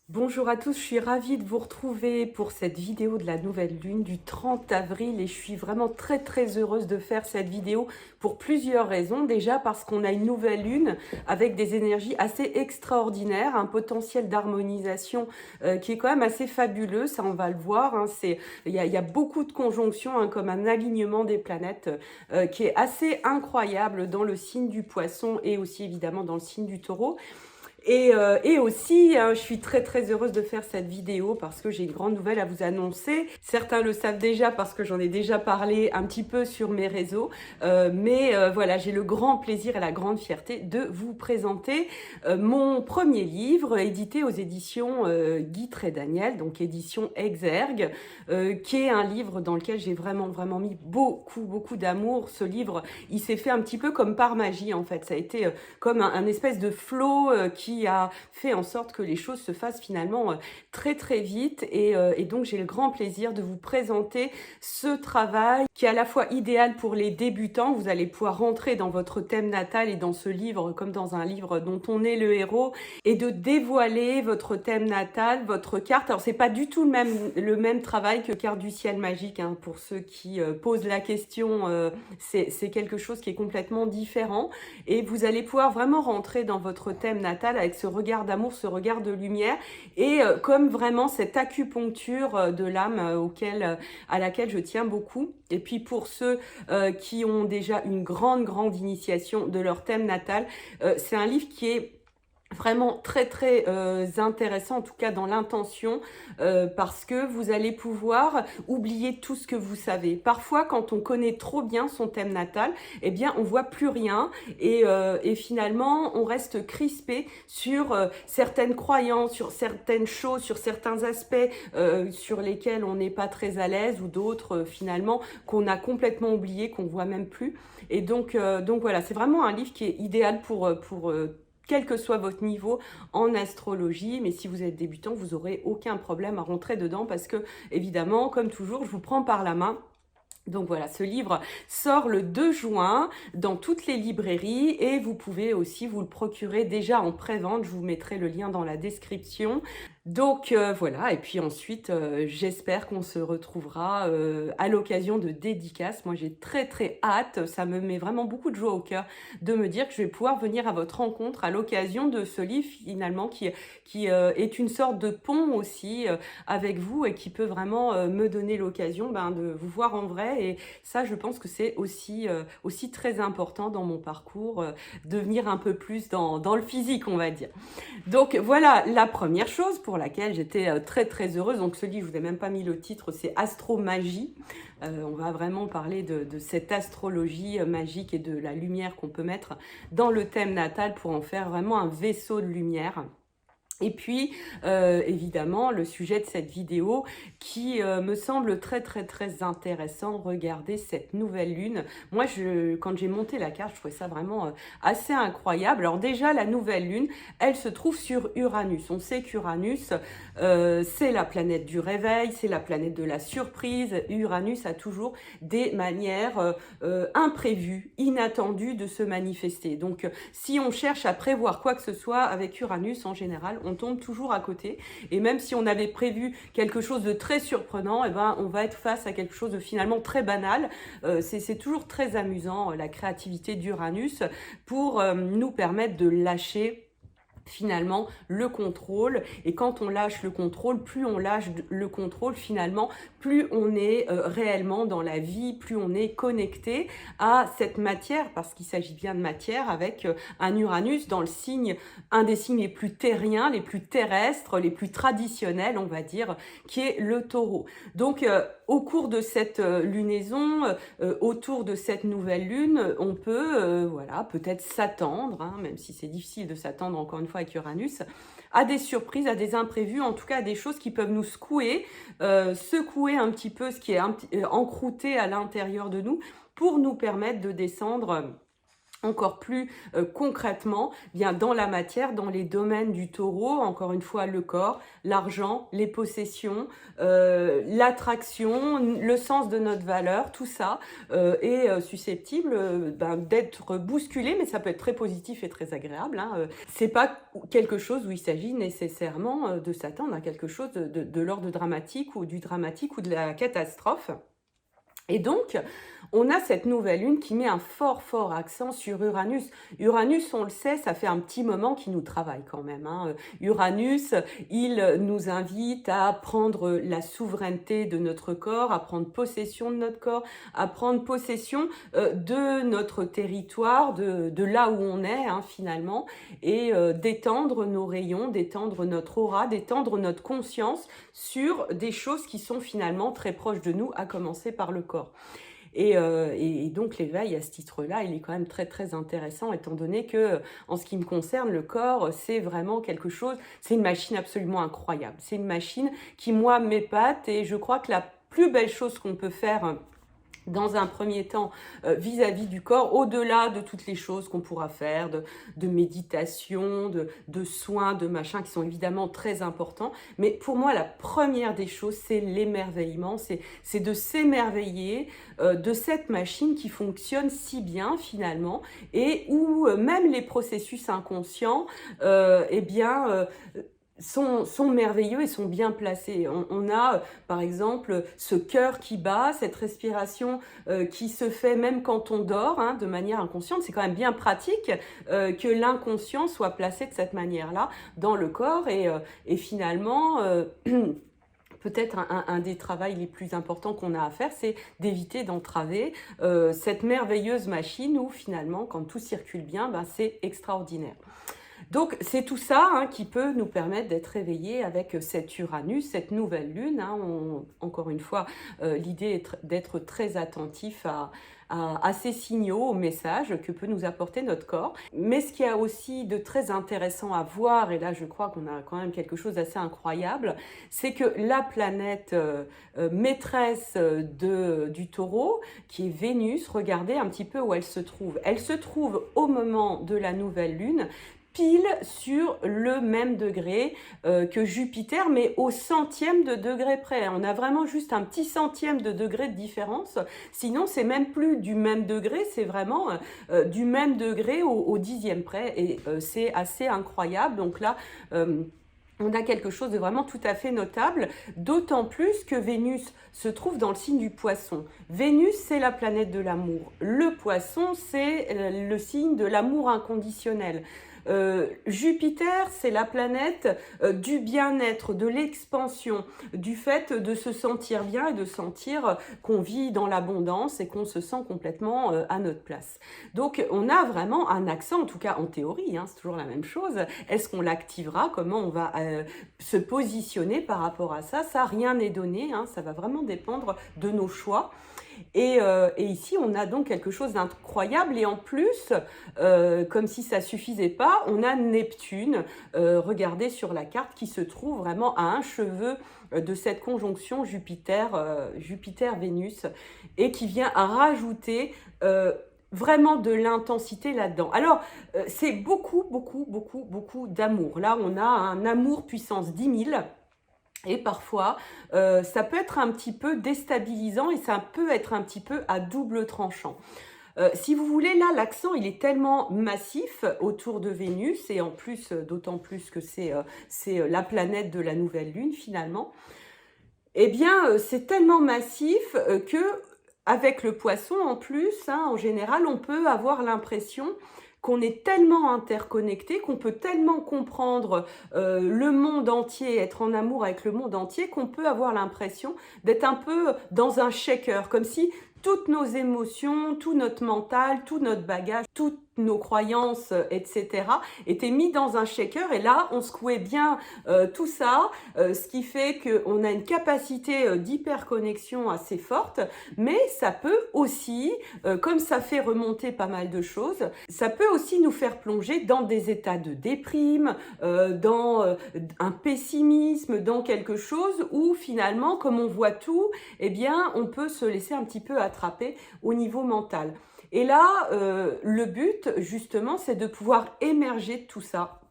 Bonjour à tous, je suis ravie de vous retrouver pour cette vidéo de la nouvelle lune du 30 avril et je suis vraiment très heureuse de faire cette vidéo pour plusieurs raisons. Déjà parce qu'on a une nouvelle lune avec des énergies assez extraordinaires, un potentiel d'harmonisation qui est quand même assez fabuleux, ça on va le voir. Il y a beaucoup de conjonctions, comme un alignement des planètes qui est assez incroyable dans le signe du Poisson et aussi évidemment dans le signe du Taureau. Et aussi, je suis très heureuse de faire cette vidéo parce que j'ai une grande nouvelle à vous annoncer. Certains le savent déjà parce que j'en ai déjà parlé un petit peu sur mes réseaux. Mais voilà, j'ai le grand plaisir et la grande fierté de vous présenter mon premier livre édité aux éditions Guy Trédaniel, donc édition Exergue, qui est un livre dans lequel j'ai vraiment mis beaucoup d'amour. Ce livre, il s'est fait un petit peu comme par magie en fait. Ça a été comme un espèce de flow qui a fait en sorte que les choses se fassent finalement très vite. Et donc j'ai le grand plaisir de vous présenter ce travail qui est à la fois idéal pour les débutants. Vous allez pouvoir rentrer dans votre thème natal et dans ce livre comme dans un livre dont on est le héros et de dévoiler votre thème natal, votre carte. Alors c'est pas du tout le même travail que carte du ciel magique, pour ceux qui posent la question. C'est quelque chose qui est complètement différent et vous allez pouvoir vraiment rentrer dans votre thème natal avec ce regard d'amour, ce regard de lumière et comme vraiment cette acupuncture de l'âme à laquelle je tiens beaucoup. Et puis pour ceux qui ont déjà une grande initiation de leur thème natal, c'est un livre qui est vraiment très intéressant, en tout cas dans l'intention, parce que vous allez pouvoir oublier tout ce que vous savez. Parfois, quand on connaît trop bien son thème natal, eh bien, on voit plus rien et finalement, on reste crispé sur certaines croyances, sur certaines choses, sur certains aspects sur lesquels on n'est pas très à l'aise ou d'autres finalement qu'on a complètement oublié, qu'on voit même plus. Et donc voilà, c'est vraiment un livre qui est idéal pour quel que soit votre niveau en astrologie. Mais si vous êtes débutant, vous n'aurez aucun problème à rentrer dedans parce que, évidemment, comme toujours, je vous prends par la main. Donc voilà, ce livre sort le 2 juin dans toutes les librairies et vous pouvez aussi vous le procurer déjà en pré-vente. Je vous mettrai le lien dans la description. Donc voilà, et puis ensuite, j'espère qu'on se retrouvera à l'occasion de dédicaces. Moi, j'ai très hâte. Ça me met vraiment beaucoup de joie au cœur de me dire que je vais pouvoir venir à votre rencontre à l'occasion de ce livre finalement qui est une sorte de pont aussi avec vous et qui peut vraiment me donner l'occasion de vous voir en vrai. Et ça, je pense que c'est aussi très important dans mon parcours, de venir un peu plus dans le physique, on va dire. Donc voilà la première chose pour laquelle j'étais très heureuse. Donc ce livre, je vous ai même pas mis le titre, c'est Astromagie. On va vraiment parler de cette astrologie magique et de la lumière qu'on peut mettre dans le thème natal pour en faire vraiment un vaisseau de lumière. Et puis, évidemment, le sujet de cette vidéo qui me semble très intéressant, regardez cette nouvelle lune. Moi, quand j'ai monté la carte, je trouvais ça vraiment assez incroyable. Alors déjà, la nouvelle lune, elle se trouve sur Uranus. On sait qu'Uranus, c'est la planète du réveil, c'est la planète de la surprise. Uranus a toujours des manières imprévues, inattendues de se manifester. Donc, si on cherche à prévoir quoi que ce soit avec Uranus, en général, on tombe toujours à côté. Et même si on avait prévu quelque chose de très surprenant, on va être face à quelque chose de finalement très banal. C'est toujours très amusant, la créativité d'Uranus, pour nous permettre de lâcher finalement le contrôle. Et quand on lâche le contrôle, plus on lâche le contrôle finalement, plus on est réellement dans la vie, plus on est connecté à cette matière, parce qu'il s'agit bien de matière avec un Uranus dans le signe, un des signes les plus terriens, les plus terrestres, les plus traditionnels, on va dire, qui est le Taureau. Donc au cours de cette lunaison, autour de cette nouvelle lune, on peut voilà, peut-être s'attendre, même si c'est difficile de s'attendre encore une fois avec Uranus, à des surprises, à des imprévus, en tout cas à des choses qui peuvent nous secouer un petit peu ce qui est encrouté à l'intérieur de nous pour nous permettre de descendre encore plus concrètement, bien dans la matière, dans les domaines du taureau, encore une fois le corps, l'argent, les possessions, l'attraction, le sens de notre valeur, tout ça est susceptible d'être bousculé, mais ça peut être très positif et très agréable. Hein. C'est pas quelque chose où il s'agit nécessairement de s'attendre à quelque chose de l'ordre dramatique ou du dramatique ou de la catastrophe. Et donc, on a cette nouvelle lune qui met un fort accent sur Uranus. Uranus, on le sait, ça fait un petit moment qu'il nous travaille quand même. Hein. Uranus, il nous invite à prendre la souveraineté de notre corps, à prendre possession de notre corps, à prendre possession de notre territoire, de là où on est hein, finalement, et d'étendre nos rayons, d'étendre notre aura, d'étendre notre conscience sur des choses qui sont finalement très proches de nous, à commencer par le corps. Et donc l'éveil à ce titre-là, il est quand même très intéressant, étant donné que, en ce qui me concerne, le corps, c'est vraiment quelque chose, c'est une machine absolument incroyable. C'est une machine qui, moi, m'épate, et je crois que la plus belle chose qu'on peut faire dans un premier temps vis-à-vis du corps, au-delà de toutes les choses qu'on pourra faire, de méditation, de soins, de machin, qui sont évidemment très importants. Mais pour moi, la première des choses, c'est l'émerveillement, c'est de s'émerveiller de cette machine qui fonctionne si bien finalement, et où même les processus inconscients, eh bien... sont merveilleux et sont bien placés. On a, par exemple, ce cœur qui bat, cette respiration qui se fait même quand on dort, hein, de manière inconsciente. C'est quand même bien pratique que l'inconscient soit placé de cette manière-là dans le corps. Et finalement... peut-être un des travaux les plus importants qu'on a à faire, c'est d'éviter d'entraver cette merveilleuse machine où finalement, quand tout circule bien, ben, c'est extraordinaire. Donc c'est tout ça hein, qui peut nous permettre d'être réveillés avec cet Uranus, cette nouvelle lune. Hein. Encore une fois, l'idée est d'être très attentif à ces signaux, aux messages que peut nous apporter notre corps. Mais ce qu'il y a aussi de très intéressant à voir, et là je crois qu'on a quand même quelque chose d'assez incroyable, c'est que la planète maîtresse du taureau, qui est Vénus, regardez un petit peu où elle se trouve. Elle se trouve au moment de la nouvelle lune, pile sur le même degré que Jupiter, mais au centième de degré près. On a vraiment juste un petit centième de degré de différence. Sinon, c'est même plus du même degré, c'est vraiment du même degré au dixième près. Et c'est assez incroyable. Donc là... on a quelque chose de vraiment tout à fait notable, d'autant plus que Vénus se trouve dans le signe du Poisson. Vénus, c'est la planète de l'amour. Le Poisson, c'est le signe de l'amour inconditionnel. Jupiter, c'est la planète du bien-être, de l'expansion, du fait de se sentir bien et de sentir qu'on vit dans l'abondance et qu'on se sent complètement à notre place. Donc on a vraiment un accent, en tout cas en théorie, hein, c'est toujours la même chose. Est-ce qu'on l'activera? Comment on va se positionner par rapport à ça? Ça, rien n'est donné, hein, ça va vraiment dépendre de nos choix. Et ici, on a donc quelque chose d'incroyable. Et en plus, comme si ça suffisait pas, on a Neptune, regardez sur la carte, qui se trouve vraiment à un cheveu de cette conjonction Jupiter-Vénus, et qui vient à rajouter... vraiment de l'intensité là-dedans. Alors, c'est beaucoup d'amour. Là, on a un amour puissance 10 000. Et parfois, ça peut être un petit peu déstabilisant et ça peut être un petit peu à double tranchant. Si vous voulez, là, l'accent, il est tellement massif autour de Vénus, et en plus, d'autant plus que c'est la planète de la nouvelle lune, finalement. Eh bien, c'est tellement massif que, avec le Poisson, en plus, hein, en général, on peut avoir l'impression qu'on est tellement interconnecté, qu'on peut tellement comprendre le monde entier, être en amour avec le monde entier, qu'on peut avoir l'impression d'être un peu dans un shaker, comme si toutes nos émotions, tout notre mental, tout notre bagage, toutes nos croyances, etc., étaient mis dans un shaker, et là, on secouait bien tout ça, ce qui fait qu'on a une capacité d'hyperconnexion assez forte, mais ça peut aussi, comme ça fait remonter pas mal de choses, ça peut aussi nous faire plonger dans des états de déprime, dans un pessimisme, dans quelque chose où finalement, comme on voit tout, eh bien, on peut se laisser un petit peu attraper au niveau mental. Et là, le but, justement, c'est de pouvoir émerger de tout ça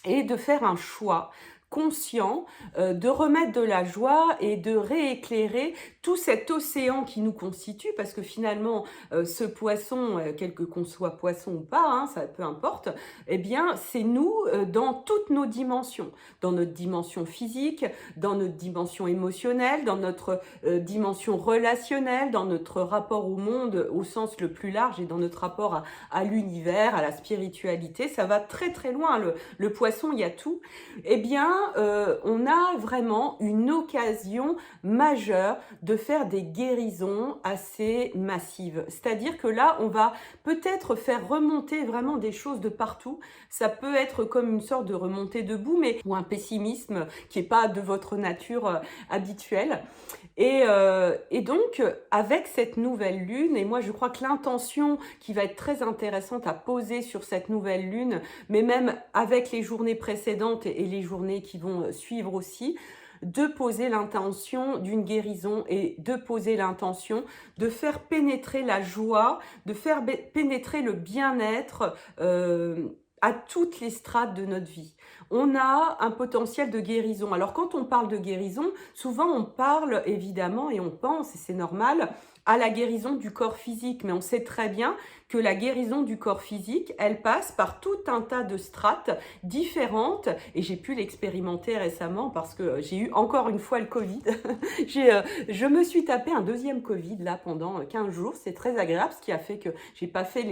et de faire un choix conscient, de remettre de la joie et de rééclairer tout cet océan qui nous constitue, parce que finalement, ce poisson, quel que qu'on soit poisson ou pas, hein, ça peu importe, eh bien, c'est nous dans toutes nos dimensions, dans notre dimension physique, dans notre dimension émotionnelle, dans notre dimension relationnelle, dans notre rapport au monde au sens le plus large et dans notre rapport à l'univers, à la spiritualité. Ça va très très loin, le poisson, il y a tout. Eh bien, on a vraiment une occasion majeure de faire des guérisons assez massives. C'est-à-dire que là, on va peut-être faire remonter vraiment des choses de partout. Ça peut être comme une sorte de remontée debout, mais ou un pessimisme qui n'est pas de votre nature habituelle. Et donc, avec cette nouvelle lune, et moi je crois que l'intention qui va être très intéressante à poser sur cette nouvelle lune, mais même avec les journées précédentes et les journées qui vont suivre aussi, de poser l'intention d'une guérison et de poser l'intention de faire pénétrer la joie, de faire pénétrer le bien-être à toutes les strates de notre vie. On a un potentiel de guérison. Alors quand on parle de guérison, souvent on parle évidemment et on pense, et c'est normal, à la guérison du corps physique. Mais on sait très bien que la guérison du corps physique, elle passe par tout un tas de strates différentes. Et j'ai pu l'expérimenter récemment parce que j'ai eu encore une fois le Covid. Je me suis tapé un deuxième Covid là pendant 15 jours. C'est très agréable, ce qui a fait que j'ai pas fait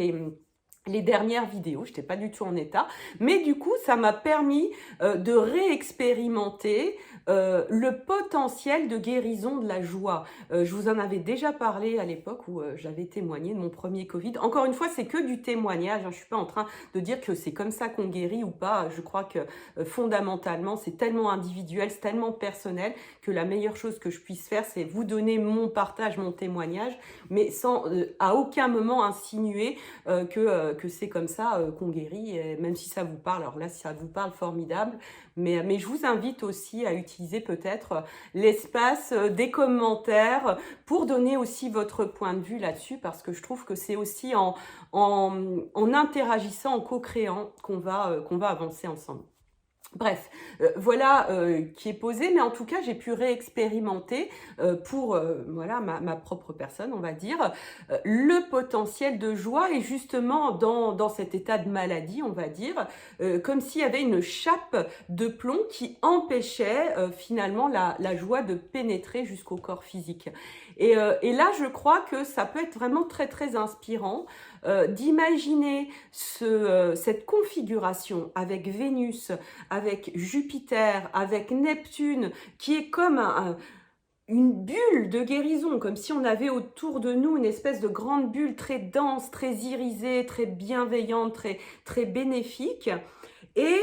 les dernières vidéos, je n'étais pas du tout en état, mais du coup, ça m'a permis de réexpérimenter le potentiel de guérison de la joie. Je vous en avais déjà parlé à l'époque où j'avais témoigné de mon premier Covid. Encore une fois, c'est que du témoignage, hein. Je ne suis pas en train de dire que c'est comme ça qu'on guérit ou pas. Je crois que fondamentalement, c'est tellement individuel, c'est tellement personnel que la meilleure chose que je puisse faire, c'est vous donner mon partage, mon témoignage, mais sans à aucun moment insinuer que c'est comme ça qu'on guérit, et même si ça vous parle, alors là, si ça vous parle, formidable, mais je vous invite aussi à utiliser peut-être l'espace des commentaires pour donner aussi votre point de vue là-dessus, parce que je trouve que c'est aussi en interagissant, en co-créant qu'on va avancer ensemble. Bref, voilà qui est posé, mais en tout cas, j'ai pu réexpérimenter pour voilà, ma propre personne, on va dire, le potentiel de joie et justement dans cet état de maladie, on va dire, comme s'il y avait une chape de plomb qui empêchait finalement la joie de pénétrer jusqu'au corps physique. Et là, je crois que ça peut être vraiment très, très inspirant d'imaginer cette configuration avec Vénus, avec Jupiter, avec Neptune, qui est comme une bulle de guérison, comme si on avait autour de nous une espèce de grande bulle très dense, très irisée, très bienveillante, très, très bénéfique, et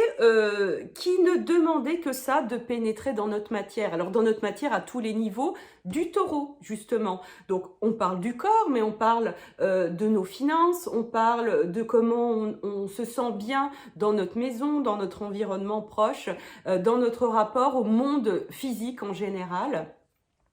qui ne demandait que ça, de pénétrer dans notre matière. Alors dans notre matière à tous les niveaux, du taureau justement. Donc on parle du corps, mais on parle de nos finances, on parle de comment on se sent bien dans notre maison, dans notre environnement proche, dans notre rapport au monde physique en général.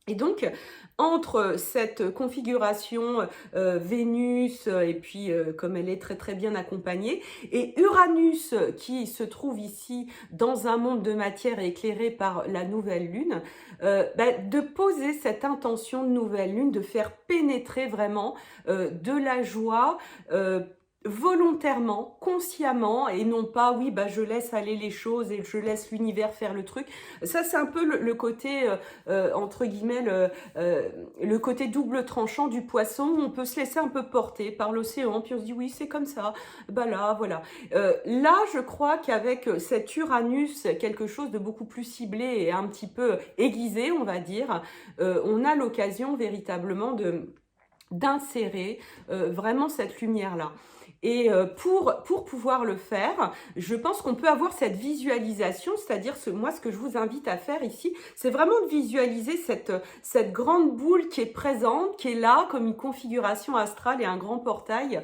Et donc, entre cette configuration Vénus, et puis comme elle est très très bien accompagnée, et Uranus qui se trouve ici dans un monde de matière éclairé par la nouvelle lune, de poser cette intention de nouvelle lune, de faire pénétrer vraiment de la joie, volontairement, consciemment, et non pas oui je laisse aller les choses et je laisse l'univers faire le truc. Ça c'est un peu le côté entre guillemets le côté double tranchant du poisson, où on peut se laisser un peu porter par l'océan, puis on se dit oui c'est comme ça, là voilà. Là je crois qu'avec cet Uranus, quelque chose de beaucoup plus ciblé et un petit peu aiguisé on va dire, on a l'occasion véritablement d'insérer vraiment cette lumière-là. Et pour pouvoir le faire, je pense qu'on peut avoir cette visualisation, c'est-à-dire moi ce que je vous invite à faire ici, c'est vraiment de visualiser cette grande boule qui est présente, qui est là comme une configuration astrale et un grand portail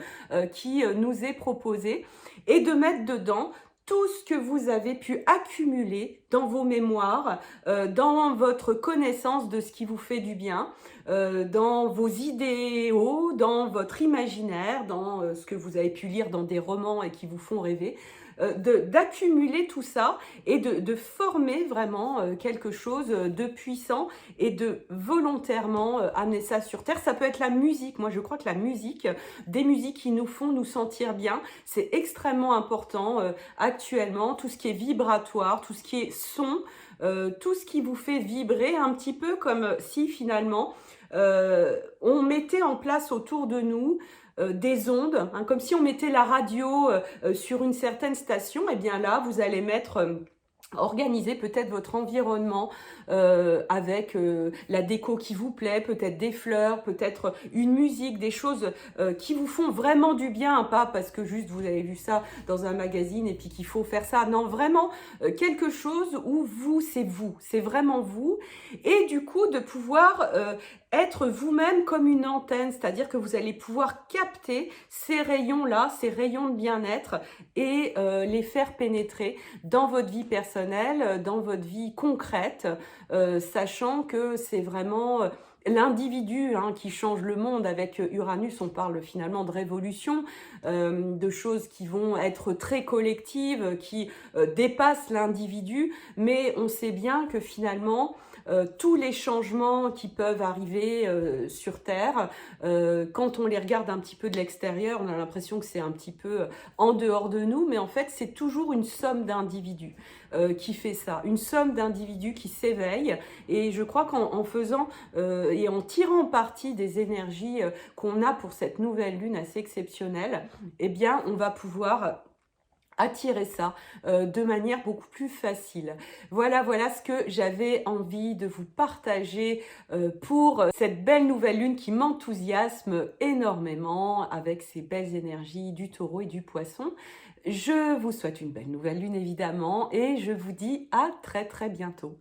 qui nous est proposé, et de mettre dedans tout ce que vous avez pu accumuler dans vos mémoires, dans votre connaissance de ce qui vous fait du bien, dans vos idéaux, dans votre imaginaire, dans ce que vous avez pu lire dans des romans et qui vous font rêver, d'accumuler tout ça et de former vraiment quelque chose de puissant et de volontairement amener ça sur Terre. Ça peut être la musique. Moi, je crois que la musique, des musiques qui nous font nous sentir bien, c'est extrêmement important actuellement. Tout ce qui est vibratoire, tout ce qui est son, tout ce qui vous fait vibrer un petit peu comme si finalement on mettait en place autour de nous des ondes, hein, comme si on mettait la radio sur une certaine station. Et bien là, vous allez mettre... organiser peut-être votre environnement avec la déco qui vous plaît, peut-être des fleurs, peut-être une musique, des choses qui vous font vraiment du bien, hein, pas parce que juste vous avez vu ça dans un magazine et puis qu'il faut faire ça. Non, vraiment quelque chose où vous, c'est vraiment vous. Et du coup, de pouvoir être vous-même comme une antenne, c'est-à-dire que vous allez pouvoir capter ces rayons-là, ces rayons de bien-être et les faire pénétrer dans votre vie personnelle, dans votre vie concrète, sachant que c'est vraiment l'individu qui change le monde. Avec Uranus, on parle finalement de révolution, de choses qui vont être très collectives, qui dépassent l'individu, mais on sait bien que finalement, tous les changements qui peuvent arriver sur Terre, quand on les regarde un petit peu de l'extérieur, on a l'impression que c'est un petit peu en dehors de nous, mais en fait, c'est toujours une somme d'individus qui fait ça, une somme d'individus qui s'éveillent. Et je crois qu'en faisant et en tirant parti des énergies qu'on a pour cette nouvelle lune assez exceptionnelle, eh bien, on va pouvoir attirer ça de manière beaucoup plus facile. Voilà ce que j'avais envie de vous partager pour cette belle nouvelle lune qui m'enthousiasme énormément avec ces belles énergies du Taureau et du Poisson. Je vous souhaite une belle nouvelle lune évidemment et je vous dis à très bientôt.